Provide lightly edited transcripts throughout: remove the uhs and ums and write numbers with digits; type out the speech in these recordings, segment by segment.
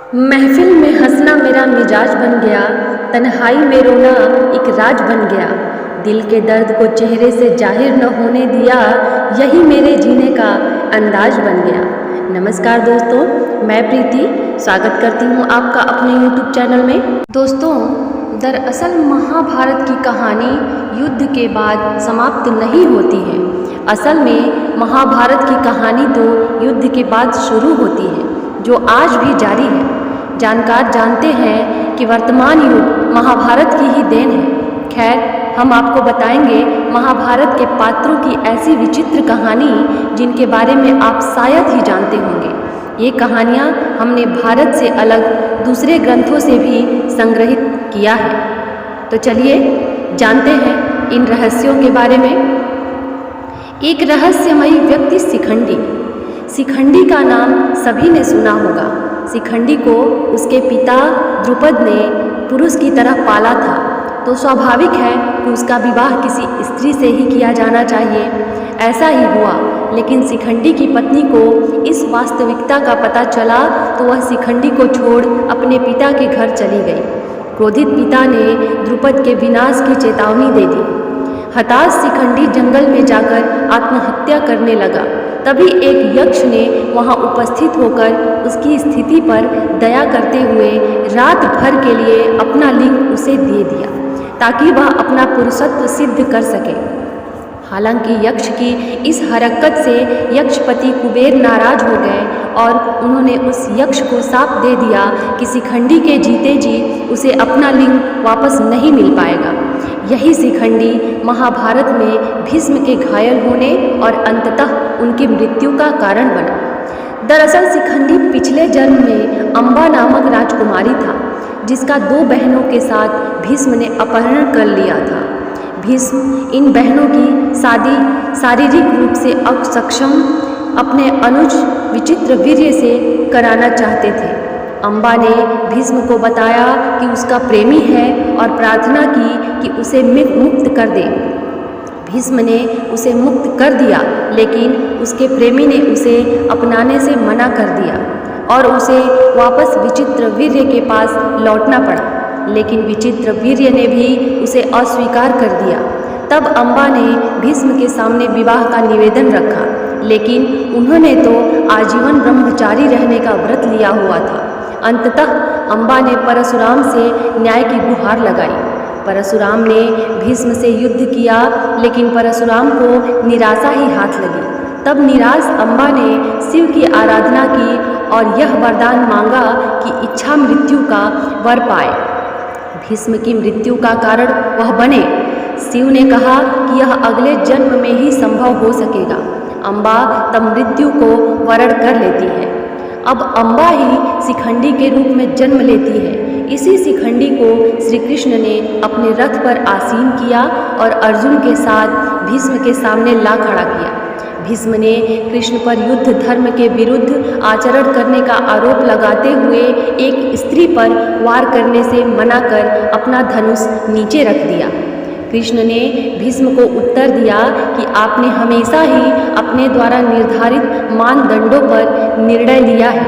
महफिल में हंसना मेरा मिजाज बन गया, तन्हाई में रोना एक राज बन गया। दिल के दर्द को चेहरे से जाहिर न होने दिया, यही मेरे जीने का अंदाज बन गया। नमस्कार दोस्तों, मैं प्रीति स्वागत करती हूँ आपका अपने YouTube चैनल में। दोस्तों, दरअसल महाभारत की कहानी युद्ध के बाद समाप्त नहीं होती है। असल में महाभारत की कहानी तो युद्ध के बाद शुरू होती है, जो आज भी जारी है। जानकार जानते हैं कि वर्तमान युग महाभारत की ही देन है। खैर, हम आपको बताएंगे महाभारत के पात्रों की ऐसी विचित्र कहानी जिनके बारे में आप शायद ही जानते होंगे। ये कहानियाँ हमने भारत से अलग दूसरे ग्रंथों से भी संग्रहित किया है। तो चलिए जानते हैं इन रहस्यों के बारे में। एक रहस्यमयी व्यक्ति शिखंडी। शिखंडी का नाम सभी ने सुना होगा। शिखंडी को उसके पिता द्रुपद ने पुरुष की तरह पाला था, तो स्वाभाविक है कि उसका विवाह किसी स्त्री से ही किया जाना चाहिए। ऐसा ही हुआ, लेकिन शिखंडी की पत्नी को इस वास्तविकता का पता चला तो वह शिखंडी को छोड़ अपने पिता के घर चली गई। क्रोधित पिता ने द्रुपद के विनाश की चेतावनी दे दी। हताश शिखंडी जंगल में जाकर आत्महत्या करने लगा। तभी एक यक्ष ने वहां उपस्थित होकर उसकी स्थिति पर दया करते हुए रात भर के लिए अपना लिंग उसे दे दिया, ताकि वह अपना पुरुषत्व सिद्ध कर सके। हालांकि यक्ष की इस हरकत से यक्षपति कुबेर नाराज हो गए और उन्होंने उस यक्ष को शाप दे दिया कि शिखंडी के जीते जी उसे अपना लिंग वापस नहीं मिल पाएगा। यही शिखंडी महाभारत में भीष्म के घायल होने और अंततः उनकी मृत्यु का कारण बना। दरअसल शिखंडी पिछले जन्म में अम्बा नामक राजकुमारी था, जिसका 2 बहनों के साथ भीष्म ने अपहरण कर लिया था। भीष्म इन बहनों की शादी शारीरिक रूप से अक्षम अपने अनुज विचित्र वीर्य से कराना चाहते थे। अम्बा ने भीष्म को बताया कि उसका प्रेमी है और प्रार्थना की कि उसे मुक्त कर दे। भीष्म ने उसे मुक्त कर दिया, लेकिन उसके प्रेमी ने उसे अपनाने से मना कर दिया और उसे वापस विचित्र वीर्य के पास लौटना पड़ा। लेकिन विचित्र वीर्य ने भी उसे अस्वीकार कर दिया। तब अम्बा ने भीष्म के सामने विवाह का निवेदन रखा, लेकिन उन्होंने तो आजीवन ब्रह्मचारी रहने का व्रत लिया हुआ था। अंततः अम्बा ने परशुराम से न्याय की गुहार लगाई। परशुराम ने भीष्म से युद्ध किया, लेकिन परशुराम को निराशा ही हाथ लगी। तब निराश अम्बा ने शिव की आराधना की और यह वरदान मांगा कि इच्छा मृत्यु का वर पाए, भीष्म की मृत्यु का कारण वह बने। शिव ने कहा कि यह अगले जन्म में ही संभव हो सकेगा। अम्बा तब मृत्यु को वरण कर लेती है। अब अम्बा ही शिखंडी के रूप में जन्म लेती है। इसी शिखंडी को श्री कृष्ण ने अपने रथ पर आसीन किया और अर्जुन के साथ भीष्म के सामने ला खड़ा किया। भीष्म ने कृष्ण पर युद्ध धर्म के विरुद्ध आचरण करने का आरोप लगाते हुए एक स्त्री पर वार करने से मना कर अपना धनुष नीचे रख दिया। कृष्ण ने भीष्म को उत्तर दिया कि आपने हमेशा ही अपने द्वारा निर्धारित मानदंडों पर निर्णय लिया है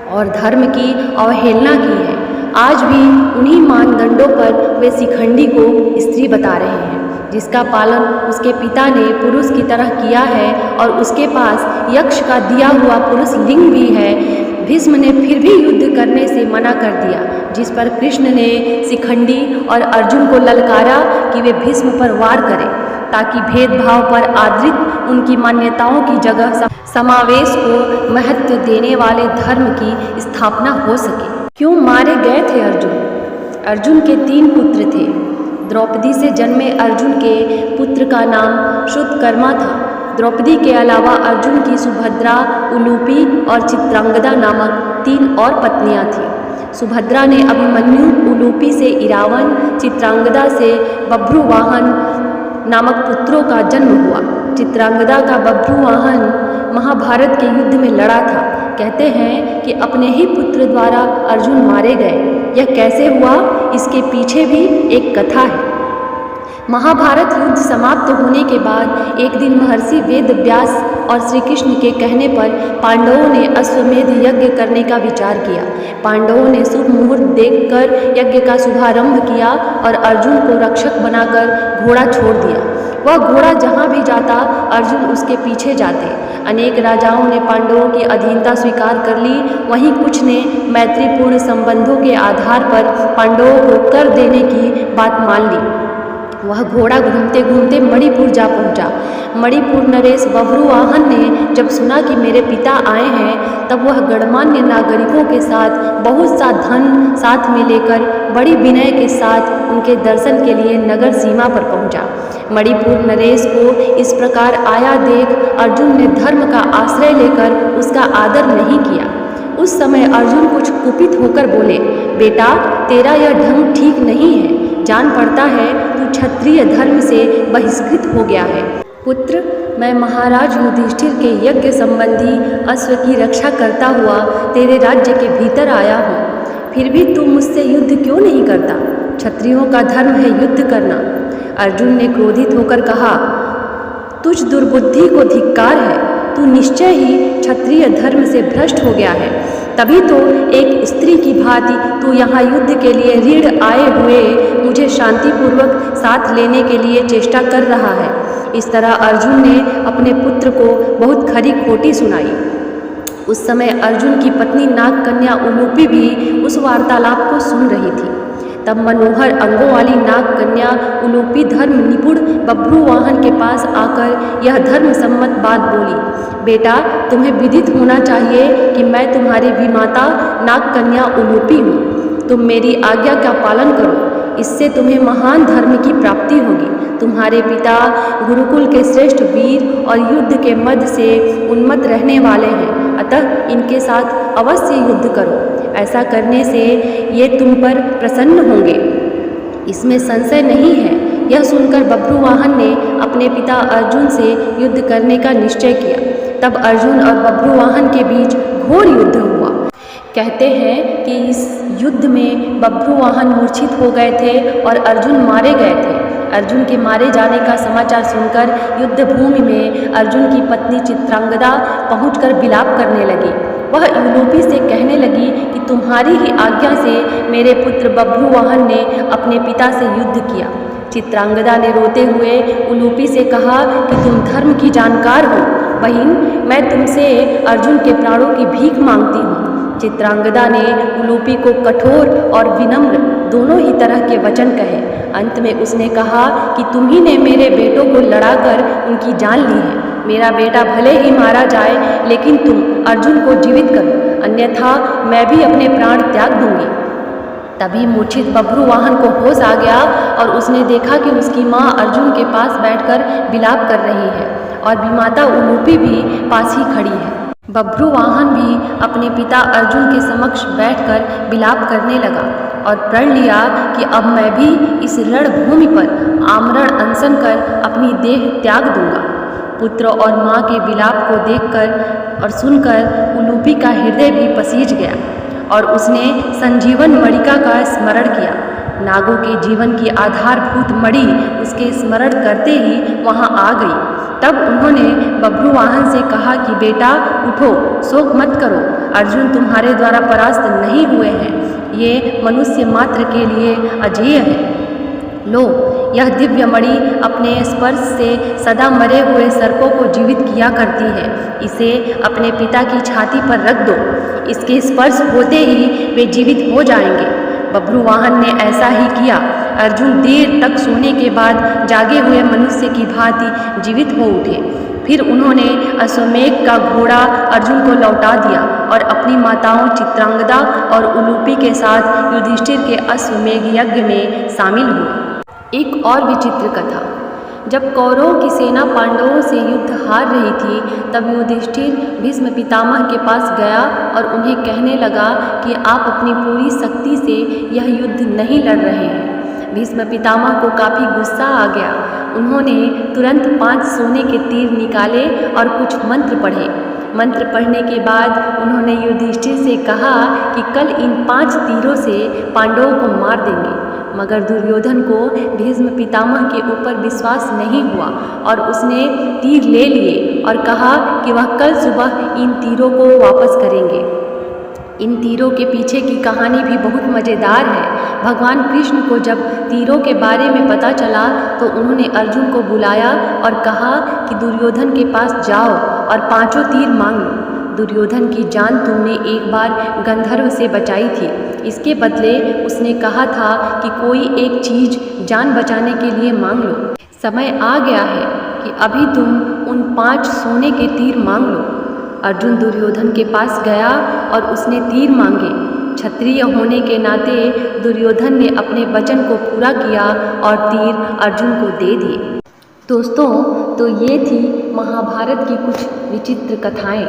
और धर्म की अवहेलना की है। आज भी उन्हीं मानदंडों पर वे शिखंडी को स्त्री बता रहे हैं, जिसका पालन उसके पिता ने पुरुष की तरह किया है और उसके पास यक्ष का दिया हुआ पुरुष लिंग भी है। भीष्म ने फिर भी युद्ध करने से मना कर दिया, जिस पर कृष्ण ने शिखंडी और अर्जुन को ललकारा कि वे भीष्म पर वार करें, ताकि भेदभाव पर आधारित उनकी मान्यताओं की जगह समावेश को महत्व देने वाले धर्म की स्थापना हो सके। क्यों मारे गए थे अर्जुन? अर्जुन के 3 पुत्र थे। द्रौपदी से जन्मे अर्जुन के पुत्र का नाम श्रुतकर्मा था। द्रौपदी के अलावा अर्जुन की सुभद्रा, उलूपी और चित्रांगदा नामक 3 और पत्नियां थीं। सुभद्रा ने अभिमन्यु, उलूपी से इरावन, चित्रांगदा से बभ्रुवाहन नामक पुत्रों का जन्म हुआ। चित्रांगदा का बभ्रुवाहन महाभारत के युद्ध में लड़ा था। कहते हैं कि अपने ही पुत्र द्वारा अर्जुन मारे गए। यह कैसे हुआ, इसके पीछे भी एक कथा है। महाभारत युद्ध समाप्त होने के बाद एक दिन महर्षि वेद व्यास और श्री कृष्ण के कहने पर पांडवों ने अश्वमेध यज्ञ करने का विचार किया। पांडवों ने शुभ मुहूर्त देखकर यज्ञ का शुभारंभ किया और अर्जुन को रक्षक बनाकर घोड़ा छोड़ दिया। वह घोड़ा जहाँ भी जाता अर्जुन उसके पीछे जाते। अनेक राजाओं ने पांडवों की अधीनता स्वीकार कर ली, वहीं कुछ ने मैत्रीपूर्ण संबंधों के आधार पर पांडवों को कर देने की बात मान ली। वह घोड़ा घूमते घूमते मणिपुर जा पहुंचा। मणिपुर नरेश बभ्रुवाहन ने जब सुना कि मेरे पिता आए हैं, तब वह गणमान्य नागरिकों के साथ बहुत सा धन साथ में लेकर बड़ी विनय के साथ उनके दर्शन के लिए नगर सीमा पर पहुंचा। मणिपुर नरेश को इस प्रकार आया देख अर्जुन ने धर्म का आश्रय लेकर उसका आदर नहीं किया। उस समय अर्जुन कुछ कुपित होकर बोले, बेटा तेरा यह ढंग ठीक नहीं है। जान पड़ता है तू क्षत्रिय धर्म से बहिष्कृत हो गया है। पुत्र, मैं महाराज युधिष्ठिर के यज्ञ संबंधी अश्व की रक्षा करता हुआ तेरे राज्य के भीतर आया हूँ, फिर भी तू मुझसे युद्ध क्यों नहीं करता? क्षत्रियों का धर्म है युद्ध करना। अर्जुन ने क्रोधित होकर कहा, तुझ दुर्बुद्धि को धिक्कार है, तू निश्चय ही क्षत्रिय धर्म से भ्रष्ट हो गया है। तभी तो एक स्त्री की भांति तू यहाँ युद्ध के लिए ऋण आए हुए मुझे शांतिपूर्वक साथ लेने के लिए चेष्टा कर रहा है। इस तरह अर्जुन ने अपने पुत्र को बहुत खरी खोटी सुनाई। उस समय अर्जुन की पत्नी नाग कन्या उलूपी भी उस वार्तालाप को सुन रही थी। तब मनोहर अंगों वाली नाग कन्या उलूपी धर्म निपुण बभ्रुवाहन के पास आकर यह धर्म सम्मत बात बोली, बेटा तुम्हें विदित होना चाहिए कि मैं तुम्हारी विमाता नाग कन्या उलूपी हूँ। तुम मेरी आज्ञा का पालन करो, इससे तुम्हें महान धर्म की प्राप्ति होगी। तुम्हारे पिता गुरुकुल के श्रेष्ठ वीर और युद्ध के मद से उन्मत्त रहने वाले हैं, अतः इनके साथ अवश्य युद्ध करो। ऐसा करने से ये तुम पर प्रसन्न होंगे, इसमें संशय नहीं है। यह सुनकर बभ्रुवाहन ने अपने पिता अर्जुन से युद्ध करने का निश्चय किया। तब अर्जुन और बभ्रुवाहन के बीच घोर युद्ध हुआ। कहते हैं कि इस युद्ध में बभ्रुवाहन मूर्छित हो गए थे और अर्जुन मारे गए थे। अर्जुन के मारे जाने का समाचार सुनकर युद्ध भूमि में अर्जुन की पत्नी चित्रांगदा पहुंचकर विलाप करने लगी। वह उलूपी से कहने लगी कि तुम्हारी ही आज्ञा से मेरे पुत्र बभ्रुवाहन ने अपने पिता से युद्ध किया। चित्रांगदा ने रोते हुए उलूपी से कहा कि तुम धर्म की जानकार हो, बहन मैं तुमसे अर्जुन के प्राणों की भीख मांगती हूँ। चित्रांगदा ने उलूपी को कठोर और विनम्र दोनों ही तरह के वचन कहे। अंत में उसने कहा कि तुम ही ने मेरे बेटों को लड़ाकर उनकी जान ली है। मेरा बेटा भले ही मारा जाए, लेकिन तुम अर्जुन को जीवित करो, अन्यथा मैं भी अपने प्राण त्याग दूंगी। तभी मूर्छित बभ्रुवाहन को होश आ गया और उसने देखा कि उसकी माँ अर्जुन के पास बैठकर विलाप कर रही है और विमाता उलूपी भी पास ही खड़ी है। बभ्रुवाहन भी अपने पिता अर्जुन के समक्ष बैठकर विलाप करने लगा और प्रण लिया कि अब मैं भी इस रणभूमि पर आमरण अनशन कर अपनी देह त्याग दूंगा। पुत्र और माँ के विलाप को देखकर और सुनकर उलूपी का हृदय भी पसीज गया और उसने संजीवन मणिका का स्मरण किया। नागों के जीवन की आधारभूत मणि उसके स्मरण करते ही वहाँ आ गई। तब उन्होंने बभ्रुवाहन से कहा कि बेटा उठो, शोक मत करो, अर्जुन तुम्हारे द्वारा परास्त नहीं हुए हैं। ये मनुष्य मात्र के लिए अजेय है। लो, यह दिव्य मणि अपने स्पर्श से सदा मरे हुए सर्पों को जीवित किया करती है। इसे अपने पिता की छाती पर रख दो, इसके स्पर्श होते ही वे जीवित हो जाएंगे। बभ्रुवाहन ने ऐसा ही किया। अर्जुन देर तक सोने के बाद जागे हुए मनुष्य की भांति जीवित हो उठे। फिर उन्होंने अश्वमेघ का घोड़ा अर्जुन को लौटा दिया और अपनी माताओं चित्रांगदा और उलूपी के साथ युधिष्ठिर के अश्वमेघ यज्ञ में शामिल हुए। एक और विचित्र कथा। जब कौरवों की सेना पांडवों से युद्ध हार रही थी, तब युधिष्ठिर भीष्म पितामह के पास गया और उन्हें कहने लगा कि आप अपनी पूरी शक्ति से यह युद्ध नहीं लड़ रहे हैं। भीष्म पितामह को काफ़ी गुस्सा आ गया। उन्होंने तुरंत 5 सोने के तीर निकाले और कुछ मंत्र पढ़े। मंत्र पढ़ने के बाद उन्होंने युधिष्ठिर से कहा कि कल इन 5 तीरों से पांडवों को मार देंगे। मगर दुर्योधन को भीष्म पितामह के ऊपर विश्वास नहीं हुआ और उसने तीर ले लिए और कहा कि वह कल सुबह इन तीरों को वापस करेंगे। इन तीरों के पीछे की कहानी भी बहुत मज़ेदार है। भगवान कृष्ण को जब तीरों के बारे में पता चला तो उन्होंने अर्जुन को बुलाया और कहा कि दुर्योधन के पास जाओ और 5 तीर मांग लो। दुर्योधन की जान तुमने एक बार गंधर्व से बचाई थी, इसके बदले उसने कहा था कि कोई एक चीज़ जान बचाने के लिए मांग लो। समय आ गया है कि अभी तुम उन 5 सोने के तीर मांग लो। अर्जुन दुर्योधन के पास गया और उसने तीर मांगे। क्षत्रिय होने के नाते दुर्योधन ने अपने वचन को पूरा किया और तीर अर्जुन को दे दिए। दोस्तों, तो ये थी महाभारत की कुछ विचित्र कथाएं।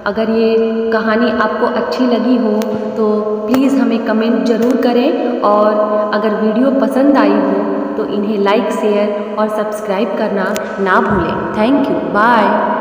अगर ये कहानी आपको अच्छी लगी हो तो प्लीज़ हमें कमेंट ज़रूर करें और अगर वीडियो पसंद आई हो तो इन्हें लाइक, शेयर और सब्सक्राइब करना ना भूलें। Thank you, bye.